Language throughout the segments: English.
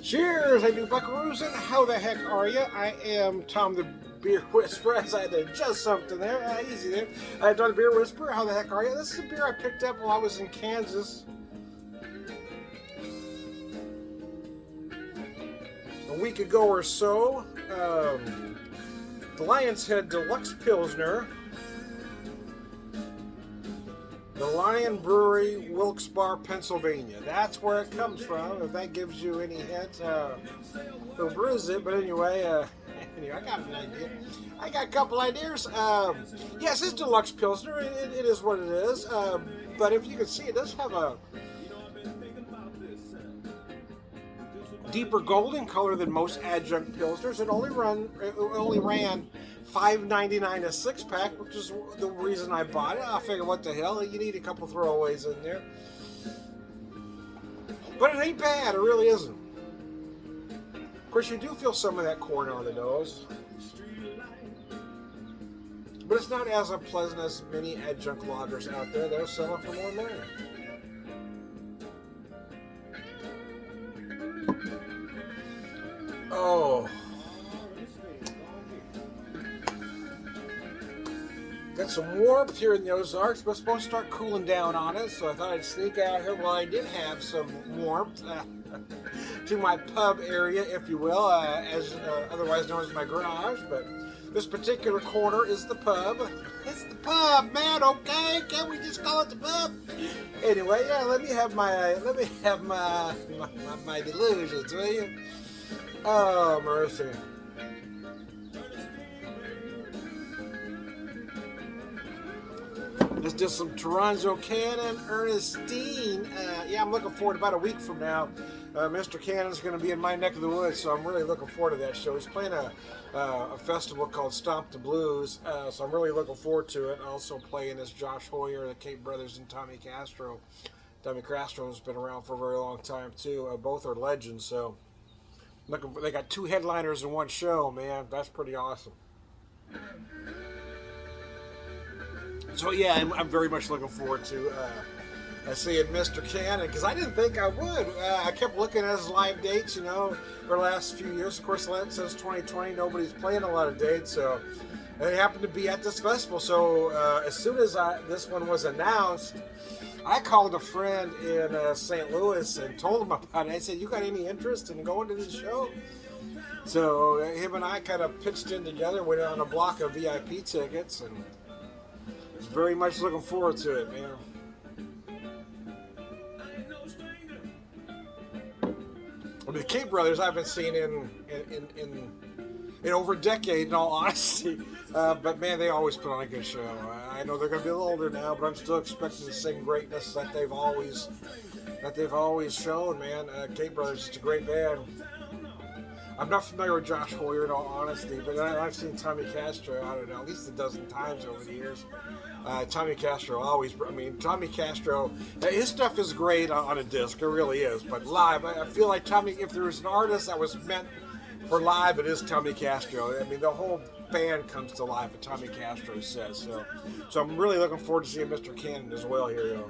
Cheers, I do buckaroos, and how the heck are you? I am Tom the Beer Whisperer. As I had to adjust something there. Easy there. I'm Tom the Beer Whisperer. How the heck are you? This is a beer I picked up while I was in Kansas a week ago or so. The Lionshead Deluxe Pilsner. The Lion Brewery, Wilkes-Barre, Pennsylvania. That's where it comes from, if that gives you any hint. Who brews it, but anyway, I got an idea. I got a couple ideas. Yes, it's Deluxe Pilsner. It is what it is. But if you can see, it does have a deeper golden color than most adjunct pilsners. It only ran $5.99 a six-pack, which is the reason I bought it. I figured, what the hell, you need a couple throwaways in there. But it ain't bad, it really isn't. Of course, you do feel some of that corn on the nose. But it's not as unpleasant as many adjunct lagers out there that are selling for more money. Oh. Got some warmth here in the Ozarks, but it's supposed to start cooling down on us, so I thought I'd sneak out here while I did have some warmth to my pub area, if you will, otherwise known as my garage. But this particular corner is the pub. It's the pub, man. Okay, can't we just call it the pub? Anyway, yeah. Let me have my delusions, will you? Oh, mercy. Let's do some Toronto Cannon Ernestine. Yeah, I'm looking forward to about a week from now. Mr. Cannon's going to be in my neck of the woods, so I'm really looking forward to that show. He's playing a festival called Stomp the Blues, so I'm really looking forward to it. Also playing as Josh Hoyer, the Cape Brothers, and Tommy Castro. Tommy Castro's been around for a very long time, too. Both are legends, so they got two headliners in one show, man. That's pretty awesome. So yeah, I'm very much looking forward to seeing Mr. Cannon, because I didn't think I would. I kept looking at his live dates, for the last few years. Of course, since 2020, nobody's playing a lot of dates, so they happened to be at this festival. So as soon as this one was announced, I called a friend in St. Louis and told him about it. I said, "You got any interest in going to this show?" So him and I kind of pitched in together, went on a block of VIP tickets, and very much looking forward to it, man. Well, the Cape Brothers I've been seeing in over a decade, in all honesty. But man, they always put on a good show. I know they're going to be a little older now, but I'm still expecting the same greatness that they've always shown, man. Cape Brothers is a great band. I'm not familiar with Josh Hoyer, in all honesty, but I've seen Tommy Castro, I don't know, at least a dozen times over the years. Tommy Castro Tommy Castro, his stuff is great on a disc, it really is, but live, I feel like if there was an artist that was meant for live, it is Tommy Castro. I mean, the whole band comes to life at Tommy Castro's set, so I'm really looking forward to seeing Mr. Cannon as well here,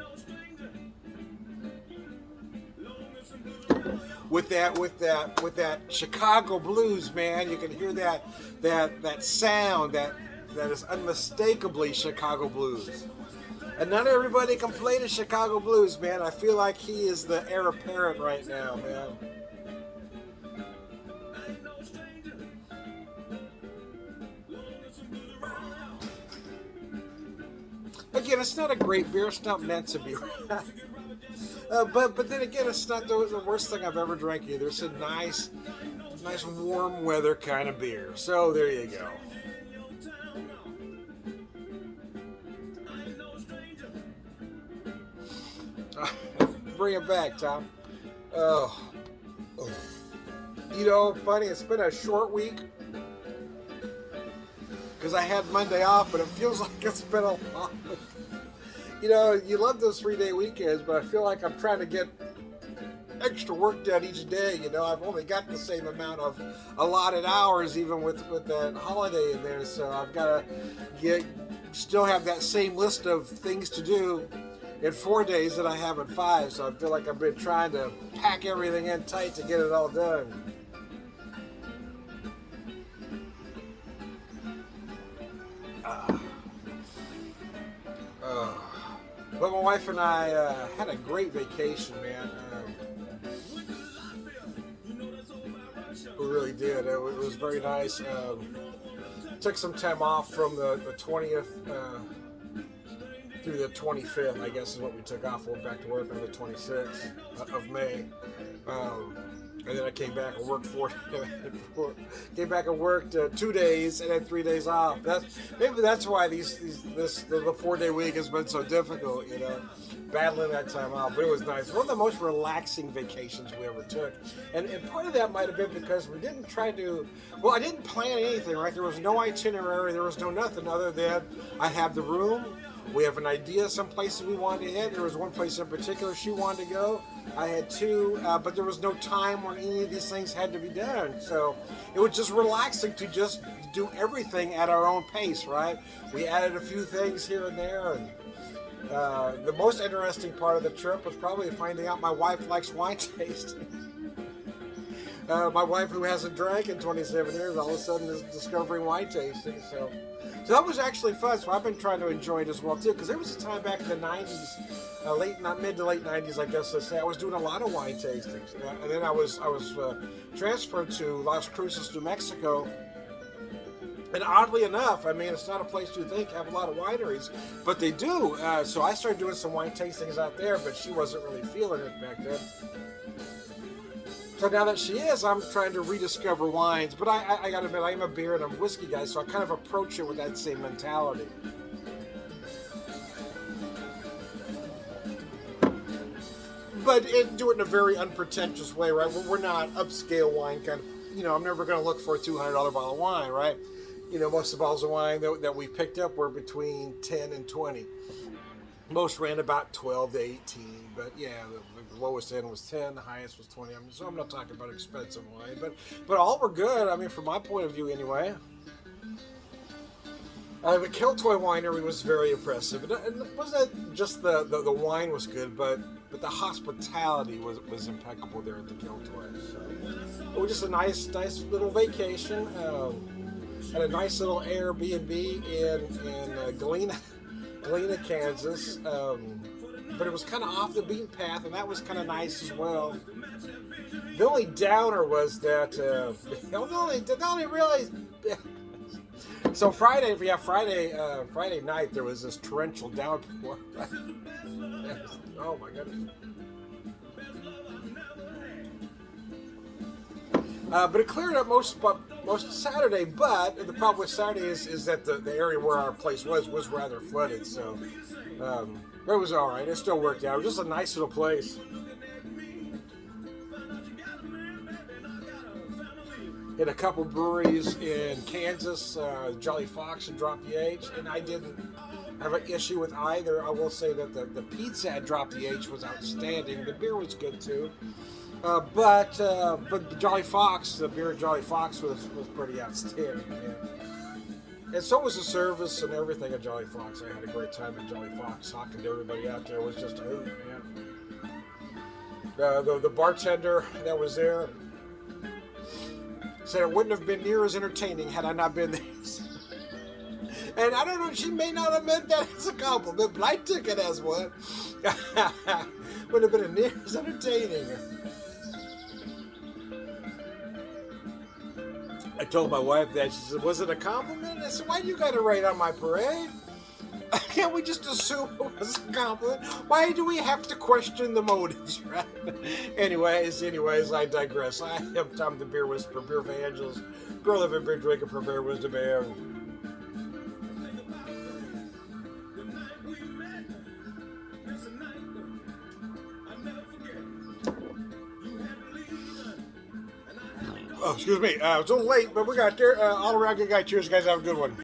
With that Chicago blues, man, you can hear that sound that is unmistakably Chicago blues. And not everybody can play the Chicago blues, man. I feel like he is the heir apparent right now, man. Again, it's not a great beer. It's not meant to be. But then again, it's not the worst thing I've ever drank either. It's a nice warm weather kind of beer. So there you go. Bring it back, Tom. Oh. Funny, it's been a short week because I had Monday off, but it feels like it's been a long week. You love those 3-day weekends, but I feel like I'm trying to get extra work done each day. I've only got the same amount of allotted hours, even with that holiday in there. So I've got to still have that same list of things to do in 4 days than I have in 5. So I feel like I've been trying to pack everything in tight to get it all done. But my wife and I had a great vacation, man. We really did. It was very nice. Took some time off from the 20th through the 25th, I guess is what we took off. Went back to work on the 26th of May. And then I came back and worked came back and worked 2 days and then 3 days off. Maybe that's why the 4-day week has been so difficult, you know, battling that time off. But it was nice. One of the most relaxing vacations we ever took. And part of that might have been because we didn't try to, well, I didn't plan anything, right? There was no itinerary. There was no nothing other than I have the room. We have an idea some places we wanted to hit. There was one place in particular she wanted to go. I had two, but there was no time when any of these things had to be done. So it was just relaxing to just do everything at our own pace, right? We added a few things here and there. And the most interesting part of the trip was probably finding out my wife likes wine tasting. My wife, who hasn't drank in 27 years, all of a sudden is discovering wine tasting. So that was actually fun. So I've been trying to enjoy it as well too, because there was a time back in the 90s, mid to late 90s, I guess to say, I was doing a lot of wine tastings, and then I was transferred to Las Cruces, New Mexico. And oddly enough, I mean, it's not a place you think have a lot of wineries, but they do. So I started doing some wine tastings out there, but she wasn't really feeling it back then. So now that she is, I'm trying to rediscover wines. But I gotta admit, I am a beer and I'm a whiskey guy, so I kind of approach it with that same mentality. But do it in a very unpretentious way, right? We're not upscale wine kind of, you know, I'm never going to look for a $200 bottle of wine, right? You know, most of the bottles of wine that we picked up were between 10 and 20. Most ran about 12 to 18, but yeah, the lowest end was 10, the highest was 20. I mean, so I'm not talking about expensive wine, but all were good. I mean, from my point of view, anyway. The Keltoy Winery was very impressive. And it wasn't just the wine was good, but the hospitality was impeccable there at the Keltoy. So it was just a nice little vacation. Had a nice little Airbnb in Galena, Kansas. But it was kind of off the beaten path, and that was kind of nice as well. The only downer was that the only really. So Friday night there was this torrential downpour. Oh my goodness. But it cleared up most Saturday. But the problem with Saturday is that the area where our place was rather flooded. So, but it was all right. It still worked out. It was just a nice little place. Hit a couple breweries in Kansas, Jolly Fox and Drop the H, and I didn't have an issue with either. I will say that the pizza at Drop the H was outstanding. The beer was good too, but Jolly Fox, the beer at Jolly Fox was pretty outstanding. Yeah. And so was the service and everything at Jolly Fox. I had a great time at Jolly Fox. Talking to everybody out there was just a hoot, man. The bartender that was there said it wouldn't have been near as entertaining had I not been there. And I don't know, she may not have meant that as a compliment, but I took it as one. Wouldn't have been near as entertaining. I told my wife that. She said, was it a compliment? I said, why do you got to rain on my parade? Can't we just assume it was a compliment? Why do we have to question the motives, right? Anyways, I digress. I am Tom the Beer Whisperer, Beer Evangelist, beer living, beer drinking, for beer wisdom, beer. Oh, excuse me. I was a little late, but we got there. All around good guy. Cheers, guys. Have a good one.